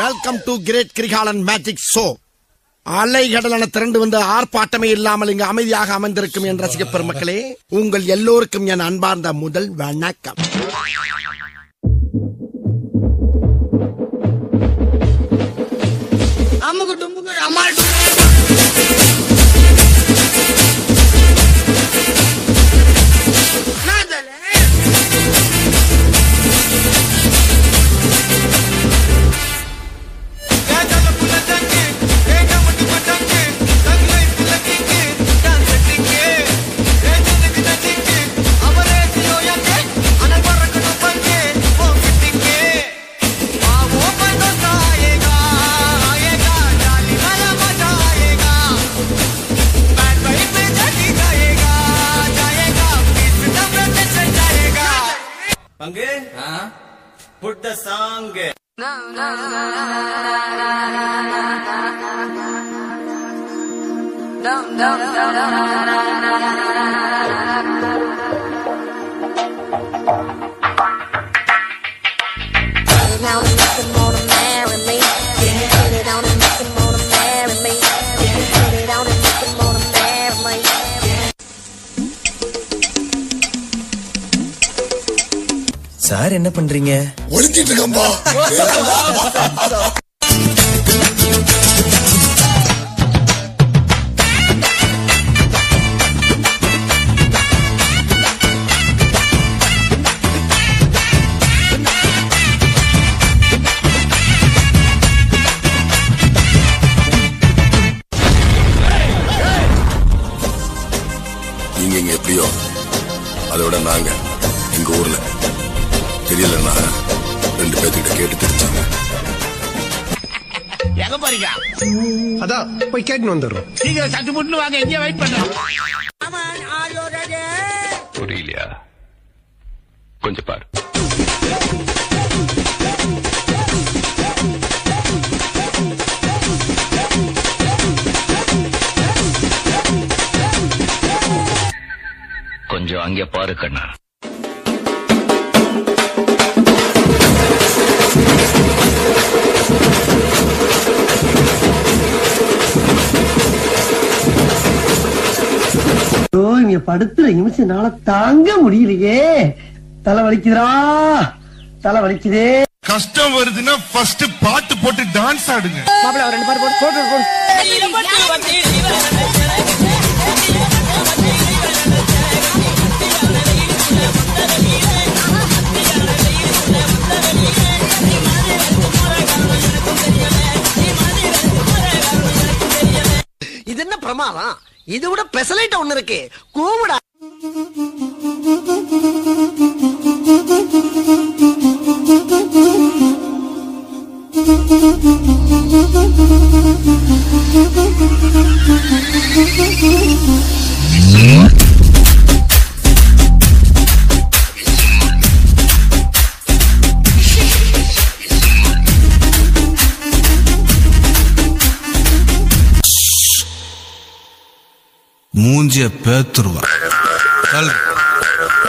Welcome to great Krikalan magic show. அலைகடலான திரண்டு வந்து ஆர்ப்பாட்டமே இல்லாமல் இங்கு அமைதியாக அமர்ந்திருக்கும் என் ரசிக பெருமக்களே, உங்கள் எல்லோருக்கும் என் அன்பார்ந்த முதல் வணக்கம். Put the song. சார் என்ன பண்றீங்க? ஒளிஞ்சிட்டு இருக்கம்பா. நீங்க எப்படியோ அதோட நாங்க எங்க ஊர்ல தெரியலன்னா 2 பேர்கிட்ட கேட்டு தெரிஞ்சாங்க. எங்க போறீங்க? அதான் போய் கேட்டு வந்துடுறோம். நீங்க சட்டு முட்டு வாங்க, எங்க வெயிட் பண்றோம். புரியலையா? கொஞ்சம் பாரு. கொஞ்சம் அங்கே பாரு கண்ணா. இங்க படுத்துற நிமிஷம்னால தாங்க முடியலையே. தலை வலிக்குதுரா, தலை வலிக்குதே. கஷ்டம் வருதுன்னா ஃபர்ஸ்ட் பாட்டு போட்டு டான்ஸ் ஆடுங்க. மாப்பிள 2 பாட்டு போட்டு போடு. இது என்ன பிரமாதம்? இது விட பெசலைட் ஒண்ணு இருக்கு, கூவுடா. மூஞ்சிய பேத்துருவா.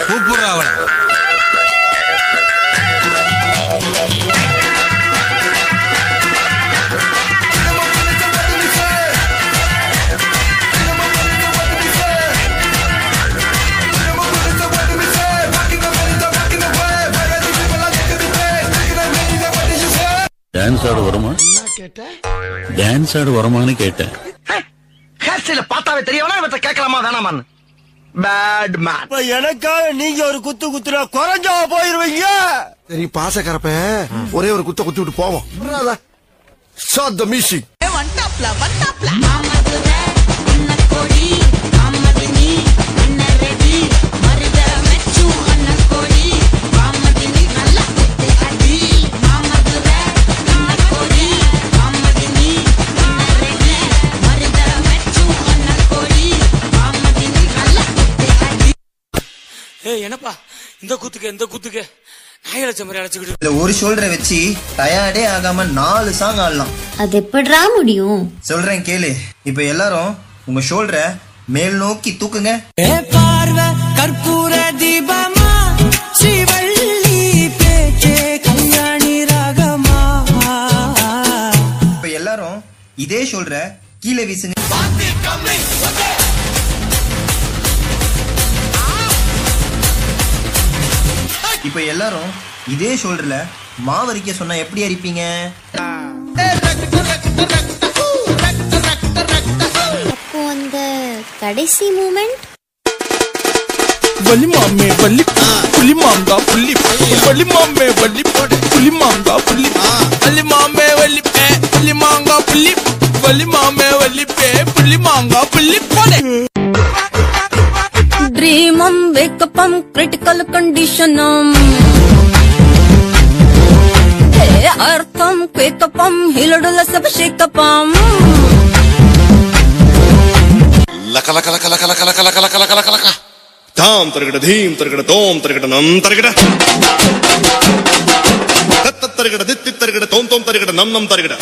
கூப்பிடுற அவள. டான்ஸ் ஆட வருமா? டான்ஸ் ஆட வருமானு கேட்டேன். ஹேர்ஸ்டைல பார்த்தாவே தெரியவனா இவற்றை கேட்கலாமா வேணாமான்னு? Bad man. எனக்காக நீங்க ஒரு குத்து குத்துனா குறைஞ்சா போயிருவீங்க. சரி பாசக்கரப்ப ஒரே ஒரு குத்த குத்தி விட்டு போவோம். Start the music. என்னப்பா இந்த குத்துக்கு நாயலட்சம் மாதிரி அழைச்சுக்கிட்டு ஒரு ஷோல்டரை வச்சு டயர்டே ஆகாம 4 சாங் ஆடலாம். அது எப்படிடா முடியும்? சொல்றேன் கேளு. இப்ப எல்லாரும் உங்க ஷோல்டரை மேல் நோக்கி தூக்குங்க. பார்வை கற்பூர தீபமா, ஸ்ரீவள்ளி பேச்சே கல்யாணி ராகமா. இதே ஷோல்டரை கீழே வீசுங்க. இப்ப எல்லாரும் இதே ஷோல்டர்ல மாவரிக்க சொன்னா எப்படி அரிப்பீங்க? அப்போ அந்த கடைசி மூமெண்ட் வள்ளி மாமே வள்ளி புள்ளி மாங்கா புள்ளி வள்ளி மாமே வள்ளி புள்ளி மாங்கா புள்ளி வள்ளி மாமே வள்ளி புள்ளி மாங்கா புள்ளி வள்ளி மாமே வள்ளி புள்ளி மாங்கா புள்ளி போலே. ड्रीमम वेकअपम क्रिटिकल कंडीशनम हे अर्थम क्वेकअपम हिलडुल सब शेकअपम लक लक लक लक लक लक लक लक लक लक लक தாம் தரகட தீம் தரகட தோம் தரகட நம் தரகட தத்த தரகட தித்தி தரகட தோம் தோம் தரகட நம் நம் தரகட